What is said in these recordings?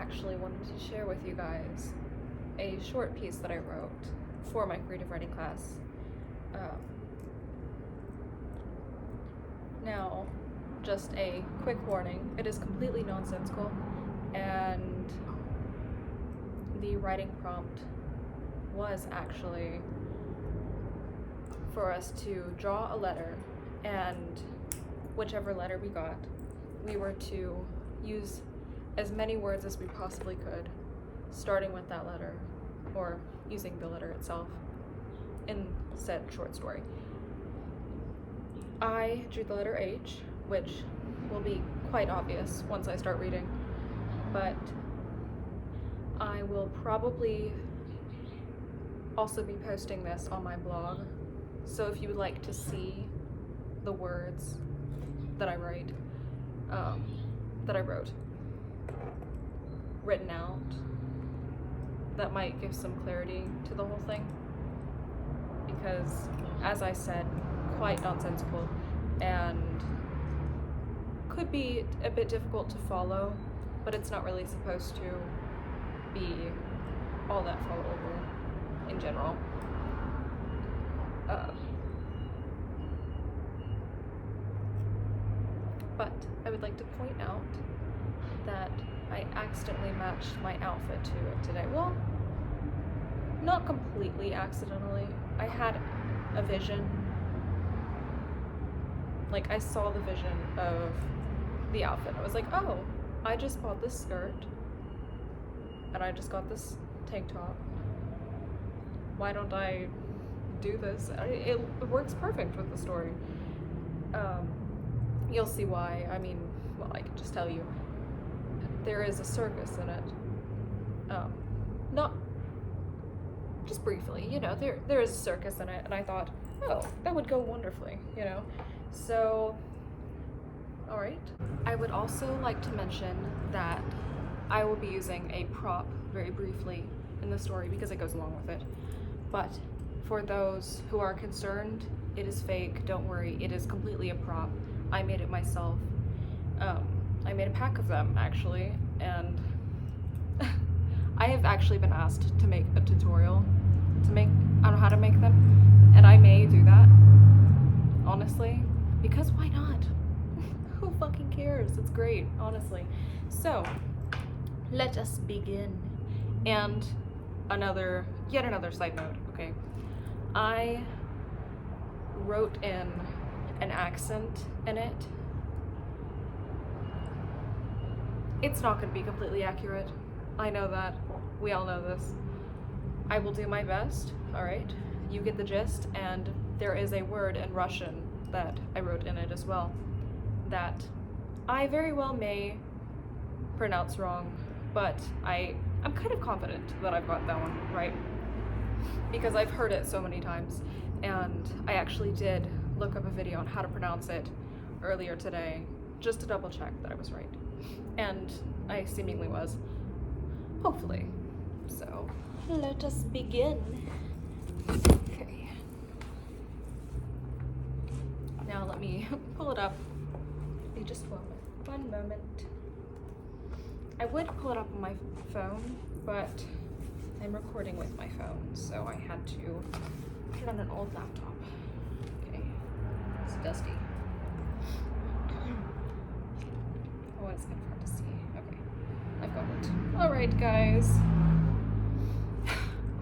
actually wanted to share with you guys a short piece that I wrote for my creative writing class. Now, just a quick warning, it is completely nonsensical, and the writing prompt was actually for us to draw a letter, and whichever letter we got, we were to use as many words as we possibly could, starting with that letter, or using the letter itself in said short story. I drew the letter H, which will be quite obvious once I start reading, but I will probably also be posting this on my blog, so if you would like to see the words that I wrote written out, that might give some clarity to the whole thing, because, as I said, quite nonsensical and could be a bit difficult to follow, but it's not really supposed to be all that followable in general. But I would like to point out that I accidentally matched my outfit to it today. Well, not completely accidentally. I had a vision. Like, I saw the vision of the outfit. I was like, oh, I just bought this skirt, and I just got this tank top. Why don't I do this? It works perfect with the story. You'll see why. I mean, well, I can just tell you. There is a circus in it. Not just briefly, you know, there is a circus in it, and I thought, oh, that would go wonderfully, you know. So, all right. I would also like to mention that I will be using a prop very briefly in the story because it goes along with it. But for those who are concerned, it is fake. Don't worry, it is completely a prop. I made it myself. I made a pack of them, actually, and I have actually been asked to make a tutorial on how to make them, and I may do that, honestly, because why not? Who fucking cares? It's great, honestly. So, let us begin. And yet another side note, okay? I wrote in an accent in it. It's not going to be completely accurate. I know that. We all know this. I will do my best, alright? You get the gist, and there is a word in Russian that I wrote in it as well that I very well may pronounce wrong, but I'm kind of confident that I've got that one right, because I've heard it so many times, and I actually did look up a video on how to pronounce it earlier today, just to double check that I was right. And I seemingly was. Hopefully. So, let us begin. Okay. Now let me pull it up. Just one moment. I would pull it up on my phone, but I'm recording with my phone, so I had to put it on an old laptop. Okay. It's dusty. Oh, it's kind of hard to see. Okay. I've got it. Alright, guys.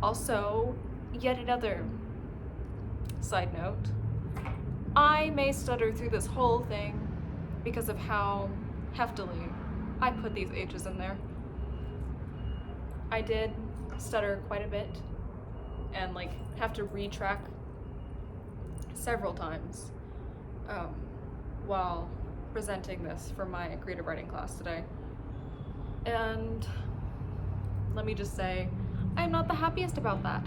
Also, yet another side note. I may stutter through this whole thing because of how heftily I put these H's in there. I did stutter quite a bit and have to retrack several times while presenting this for my creative writing class today. And let me just say, I'm not the happiest about that,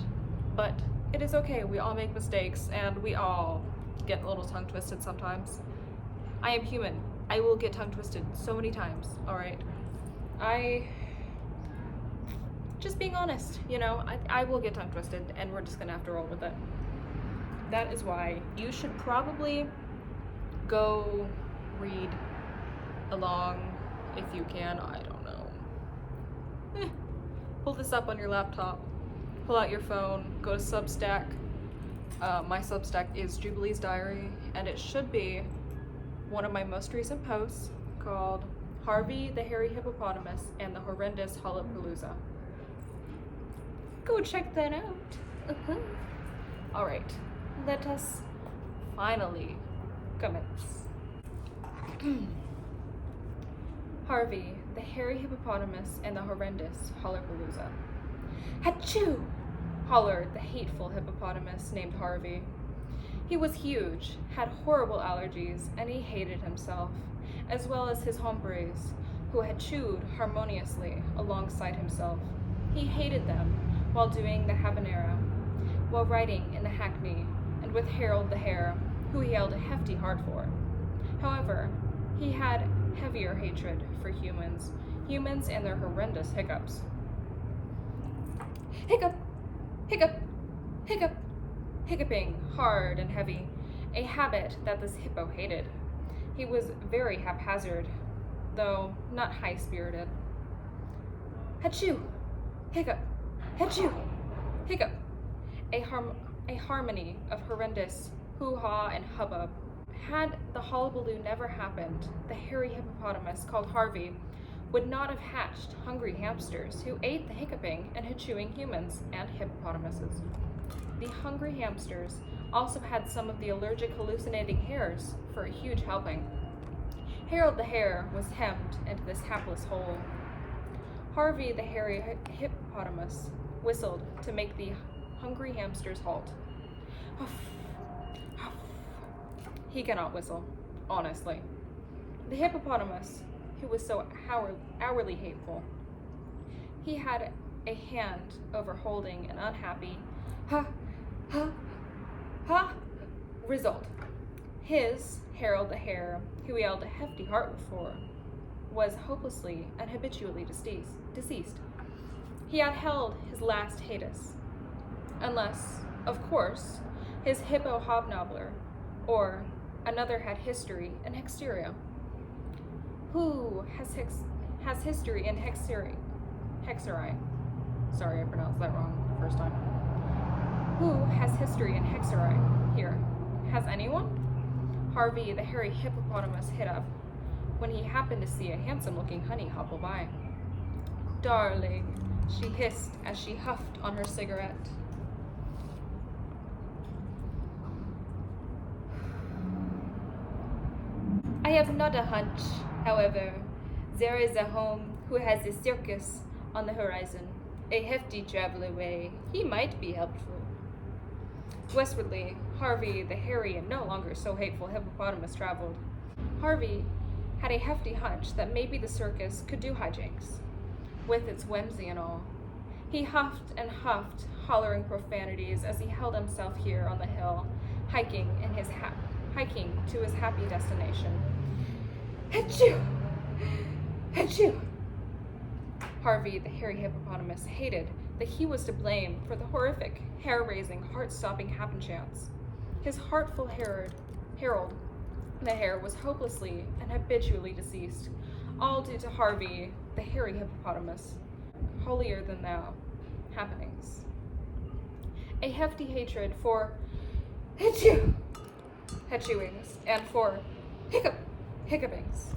but it is okay. We all make mistakes, and we all get a little tongue twisted sometimes. I am human. I will get tongue twisted so many times, alright? Just being honest, you know, I will get tongue twisted, and we're just gonna have to roll with it. That is why you should probably go read along if you can. I don't know. pull this up on your laptop, pull out your phone, go to Substack. My Substack is Jubilee's Diary, and it should be one of my most recent posts called Harvey the Hairy Hippopotamus and the Horrendous Hullapalooza. Go check that out. All right, let us finally commence. Harvey the Hairy Hippopotamus and the Horrendous Hullapalooza. Achoo! Hollered the hateful hippopotamus named Harvey. He was huge, had horrible allergies, and he hated himself, as well as his hombres, who had chewed harmoniously alongside himself. He hated them while doing the habanera, while riding in the hackney, and with Harold the hare, who he held a hefty heart for. However, he had heavier hatred for humans and their horrendous hiccups. Hiccup! Hiccup! Hiccup! Hiccuping hard and heavy, a habit that this hippo hated. He was very haphazard, though not high-spirited. Achoo! Hiccup! Achoo! Hiccup! A harmony of horrendous hoo-ha and hubbub. Had the hullabaloo never happened, the hairy hippopotamus called Harvey would not have hatched hungry hamsters who ate the hiccuping and chewing humans and hippopotamuses. The hungry hamsters also had some of the allergic hallucinating hares for a huge helping. Harold the hare was hemmed into this hapless hole. Harvey the hairy hippopotamus whistled to make the hungry hamsters halt. Huff, huff. He cannot whistle, honestly. The hippopotamus, who was so hourly hateful, he had a hand over holding an unhappy ha result. His, Harold the hare, who he held a hefty heart for, was hopelessly and habitually deceased. He had held his last hiatus, unless, of course, his hippo hobnobbler, or another had history in Hexteria. Who has history in Hexeri? Sorry, I pronounced that wrong the first time. Who has history in Hexeri here? Has anyone? Harvey the hairy hippopotamus hit up when he happened to see a handsome-looking honey hobble by. Darling, she hissed as she huffed on her cigarette. I have not a hunch, however. There is a home who has a circus on the horizon, a hefty travel away. He might be helpful. Westwardly, Harvey, the hairy and no longer so hateful hippopotamus, traveled. Harvey had a hefty hunch that maybe the circus could do hijinks, with its whimsy and all. He huffed and huffed, hollering profanities as he held himself here on the hill, hiking to his happy destination. Achoo! Achoo! Harvey, the hairy hippopotamus, hated that he was to blame for the horrific, hair-raising, heart-stopping happenchance. His heartful Harold the hare was hopelessly and habitually deceased, all due to Harvey, the hairy hippopotamus, holier-than-thou happenings. A hefty hatred for achoo! Hatchooings, and for hiccupings.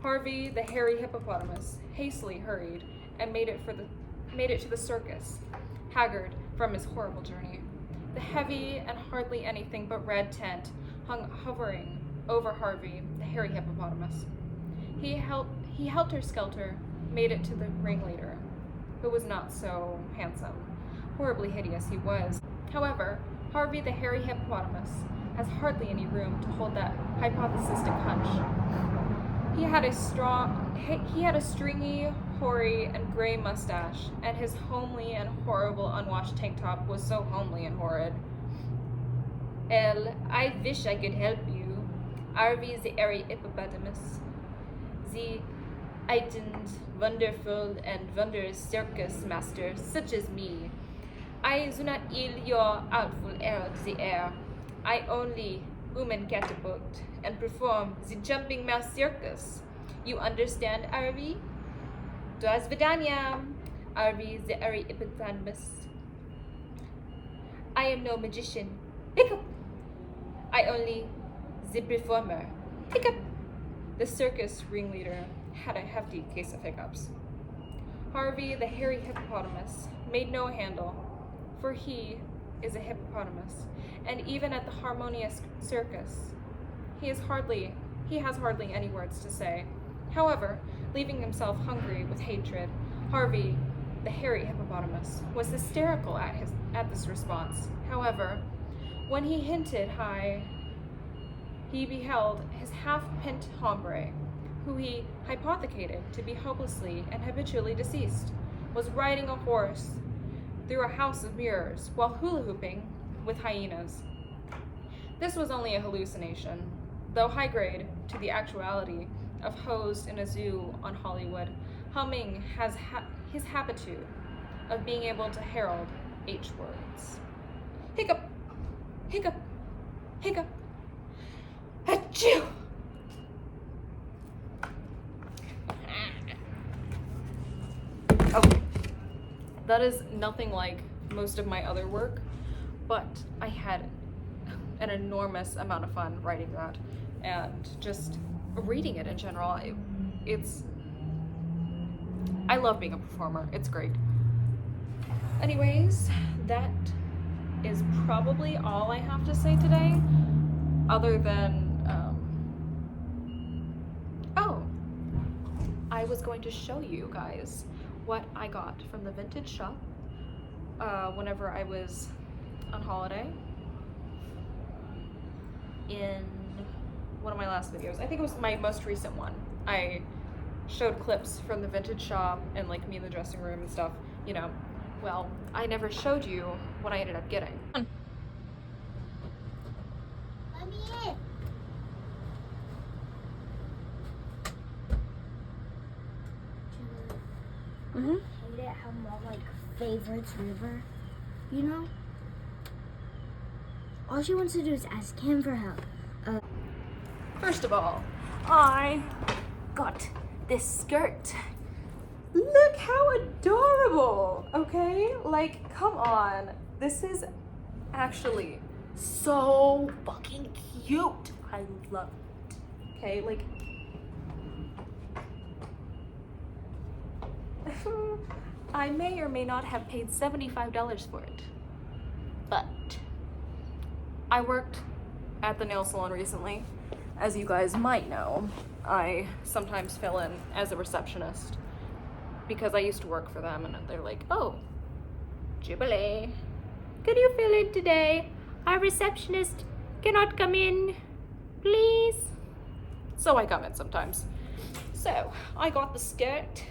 Harvey, the hairy hippopotamus, hastily hurried and made it to the circus, haggard from his horrible journey. The heavy and hardly anything but red tent hung hovering over Harvey, the hairy hippopotamus. He helter-skelter made it to the ringleader, who was not so handsome. Horribly hideous he was. However, Harvey, the hairy hippopotamus, has hardly any room to hold that hypothesistic hunch. He had a stringy, hoary, and gray mustache, and his homely and horrible unwashed tank top was so homely and horrid. I wish I could help you. Harvey the hairy hippopotamus. The heightened, wonderful, and wondrous circus master, such as me. I do not ill your artful air of the air. I only woman catapult and perform the jumping mouse circus. You understand, Harvey? Das Vidania. Harvey the hare hippopotamus. I am no magician. Hiccup! I only the performer. Hiccup! The circus ringleader had a hefty case of hiccups. Harvey the hairy hippopotamus made no handle, for he is a hippopotamus, and even at the harmonious circus, he has hardly any words to say. However, leaving himself hungry with hatred, Harvey the hairy hippopotamus was hysterical at this response. However, when he hinted high, he beheld his half-pint hombre, who he hypothecated to be hopelessly and habitually deceased, was riding a horse through a house of mirrors while hula-hooping with hyenas. This was only a hallucination, though high grade to the actuality of hosed in a zoo on Hollywood, humming has his habitude of being able to herald H words. Hiccup, hiccup, hiccup, achoo! Okay, that is nothing like most of my other work, but I had an enormous amount of fun writing that and just reading it in general. I love being a performer. It's great. Anyways, that is probably all I have to say today, other than, I was going to show you guys what I got from the vintage shop whenever I was on holiday in one of my last videos. I think it was my most recent one. I showed clips from the vintage shop and like me in the dressing room and stuff, you know. Well, I never showed you what I ended up getting. Mommy. Mm-hmm. Hate it how mom like favorites River, you know? All she wants to do is ask him for help. First of all, I got this skirt. Look how adorable, okay? Like, come on. This is actually so fucking cute. I love it. Okay, like, I may or may not have paid $75 for it, but I worked at the nail salon recently. As you guys might know, I sometimes fill in as a receptionist because I used to work for them, and they're like, oh, Jubilee, could you fill in today? Our receptionist cannot come in, please. So I come in sometimes. So I got the skirt.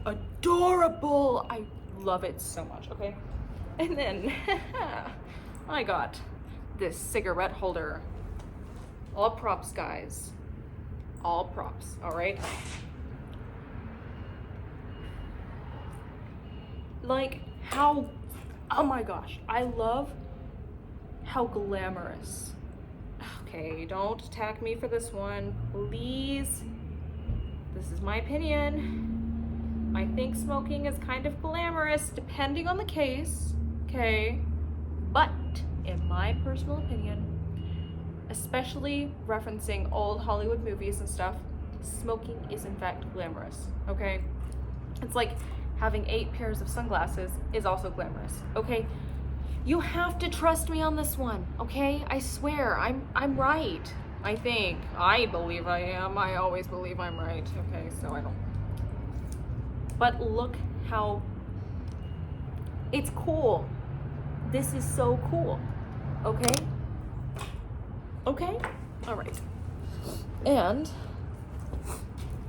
Adorable. I love it so much, okay? And then I got this cigarette holder. All props, guys. All props, all right? Like how, oh my gosh, I love how glamorous. Okay, don't attack me for this one, please. This is my opinion. I think smoking is kind of glamorous depending on the case, okay? But in my personal opinion, especially referencing old Hollywood movies and stuff, smoking is in fact glamorous, okay? It's like having 8 pairs of sunglasses is also glamorous, okay? You have to trust me on this one, okay? I swear, I'm right. I think. I believe I am. I always believe I'm right, okay? So I don't. But look how it's cool. This is so cool, okay? Okay? All right. And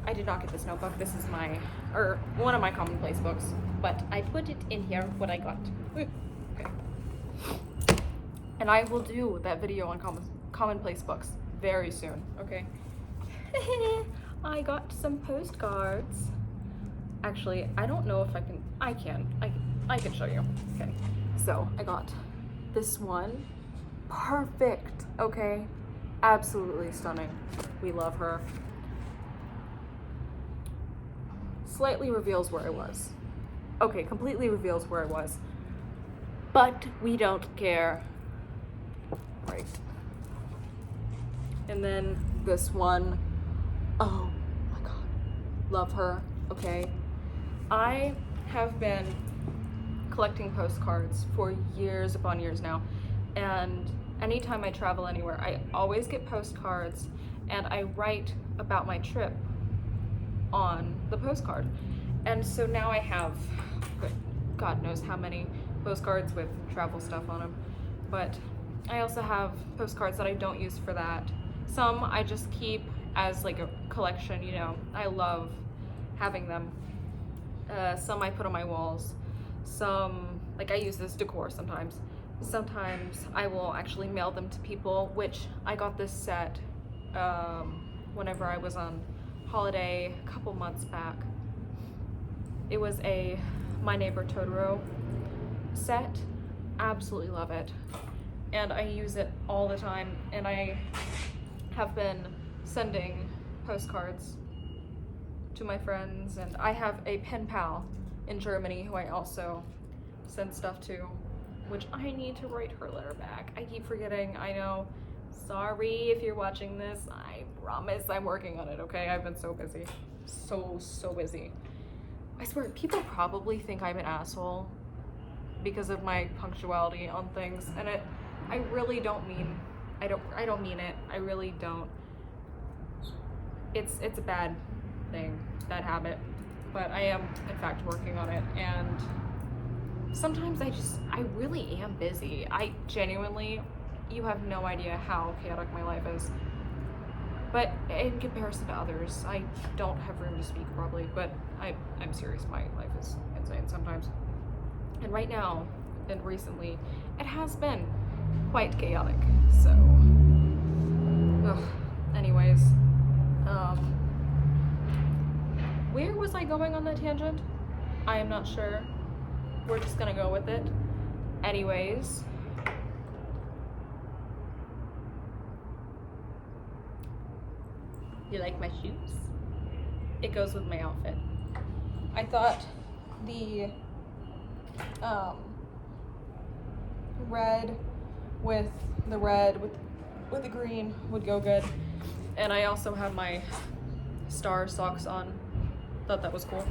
I did not get this notebook. This is one of my commonplace books, but I put it in here, what I got. Okay. And I will do that video on commonplace books very soon, okay? I got some postcards. Actually, I don't know if I can show you. Okay. So I got this one. Perfect, okay? Absolutely stunning. We love her. Slightly reveals where I was. Okay, completely reveals where I was. But we don't care. Right. And then this one. Oh my god. Love her. Okay. I have been collecting postcards for years upon years now. And anytime I travel anywhere, I always get postcards and I write about my trip on the postcard. And so now I have God knows how many postcards with travel stuff on them. But I also have postcards that I don't use for that. Some I just keep as like a collection, you know. I love having them. Some I put on my walls. Some, like I use this decor sometimes. Sometimes I will actually mail them to people, which I got this set whenever I was on holiday a couple months back. It was a My Neighbor Totoro set. Absolutely love it. And I use it all the time, and I have been sending postcards to my friends, and I have a pen pal in Germany who I also send stuff to, which I need to write her letter back. I keep forgetting, I know. Sorry if you're watching this. I promise I'm working on it, okay? I've been so busy. So busy. I swear, people probably think I'm an asshole because of my punctuality on things, and I really don't mean, I don't mean it. I really don't. It's a bad thing, bad habit, but I am in fact working on it, and sometimes I really am busy. I genuinely, you have no idea how chaotic my life is. But in comparison to others, I don't have room to speak probably, but I'm serious, my life is insane sometimes. And right now, and recently, it has been quite chaotic, so, anyways, where was I going on that tangent? I am not sure. We're just gonna go with it. Anyways, you like my shoes? It goes with my outfit. I thought the red with the green would go good. And I also have my star socks on. Thought that was cool.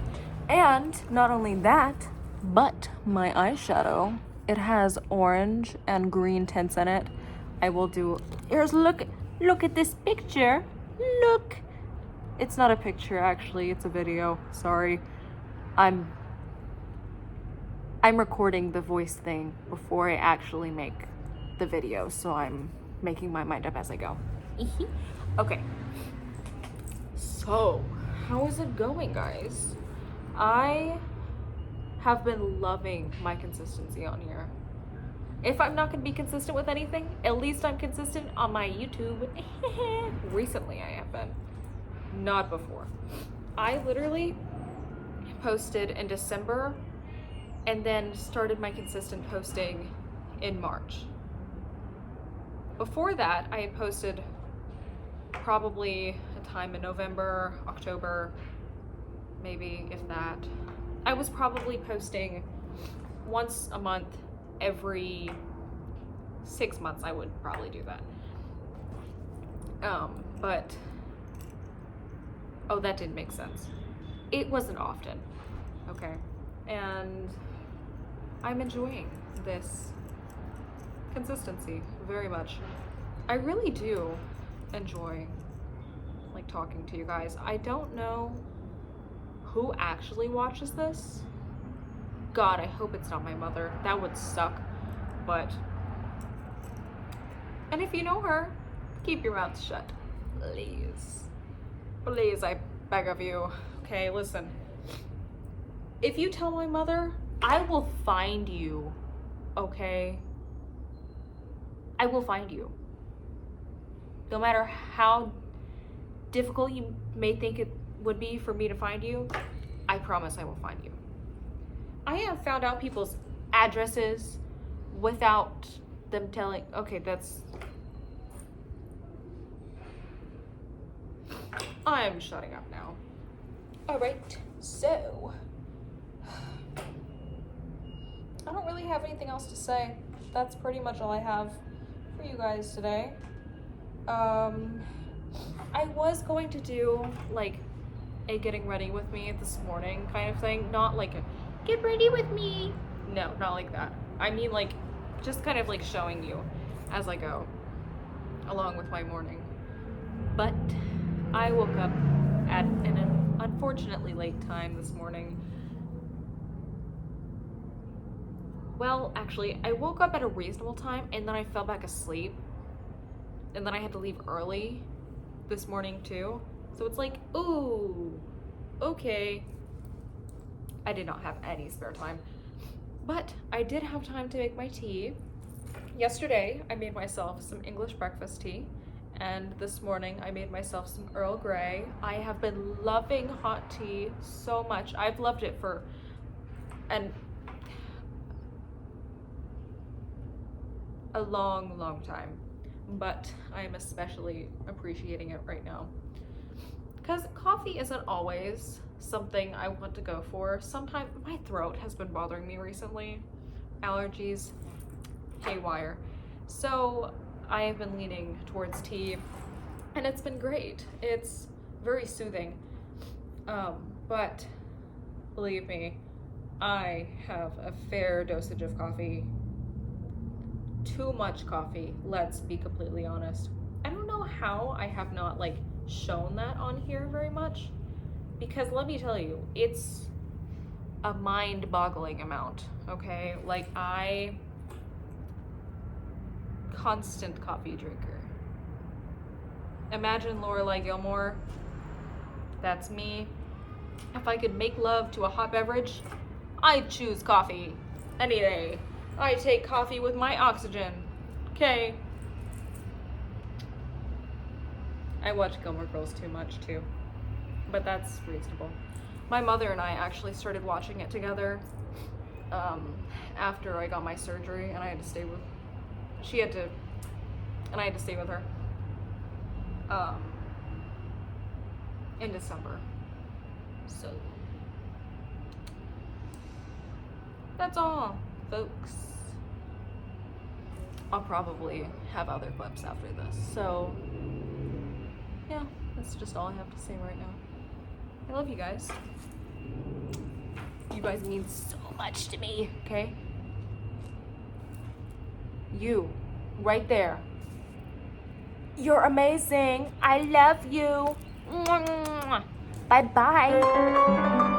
And not only that, but my eyeshadow, it has orange and green tints in it. I will do, here's look at this picture. Look. It's not a picture actually, it's a video. Sorry. I'm recording the voice thing before I actually make the video, so I'm making my mind up as I go. Okay. So, how is it going, guys? I have been loving my consistency on here. If I'm not gonna be consistent with anything, at least I'm consistent on my YouTube. Recently I have been. Not before. I literally posted in December and then started my consistent posting in March. Before that, I had posted probably a time in November, October, maybe if that. I was probably posting once a month, every 6 months. I would probably do that. But, oh, that didn't make sense. It wasn't often, okay? And I'm enjoying this consistency very much. I really do enjoy like talking to you guys. I don't know who actually watches this. God, I hope it's not my mother. That would suck. But, and if you know her, keep your mouth shut. Please. Please, I beg of you. Okay, listen. If you tell my mother, I will find you. Okay? I will find you. No matter how difficult you may think it would be for me to find you, I promise I will find you. I have found out people's addresses without them telling. Okay, that's. I'm shutting up now. Alright, so. really have anything else to say. That's pretty much all I have for you guys today. I was going to do like a getting ready with me this morning kind of thing. Not like a get ready with me. No, not like that. I mean like just kind of like showing you as I go along with my morning. But I woke up at an unfortunately late time this morning. Well, actually, I woke up at a reasonable time and then I fell back asleep. And then I had to leave early this morning too. So it's like, ooh, okay. I did not have any spare time. But I did have time to make my tea. Yesterday, I made myself some English breakfast tea. And this morning, I made myself some Earl Grey. I have been loving hot tea so much. I've loved it for a long, long time. But I am especially appreciating it right now. Because coffee isn't always something I want to go for. Sometimes my throat has been bothering me recently. Allergies, haywire. So I have been leaning towards tea and it's been great. It's very soothing. But believe me, I have a fair dosage of coffee. Too much coffee, let's be completely honest. I don't know how I have not like shown that on here very much, because let me tell you, it's a mind-boggling amount, okay? Like constant coffee drinker. Imagine Lorelai Gilmore. That's me. If I could make love to a hot beverage, I'd choose coffee any day. I take coffee with my oxygen. Okay. I watch Gilmore Girls too much too, but that's reasonable. My mother and I actually started watching it together after I got my surgery, and I had to stay with. And I had to stay with her in December. So that's all, folks. I'll probably have other clips after this. So yeah, that's just all I have to say right now. I love you guys. You guys mean so much to me, okay? You, right there. You're amazing. I love you. Bye-bye.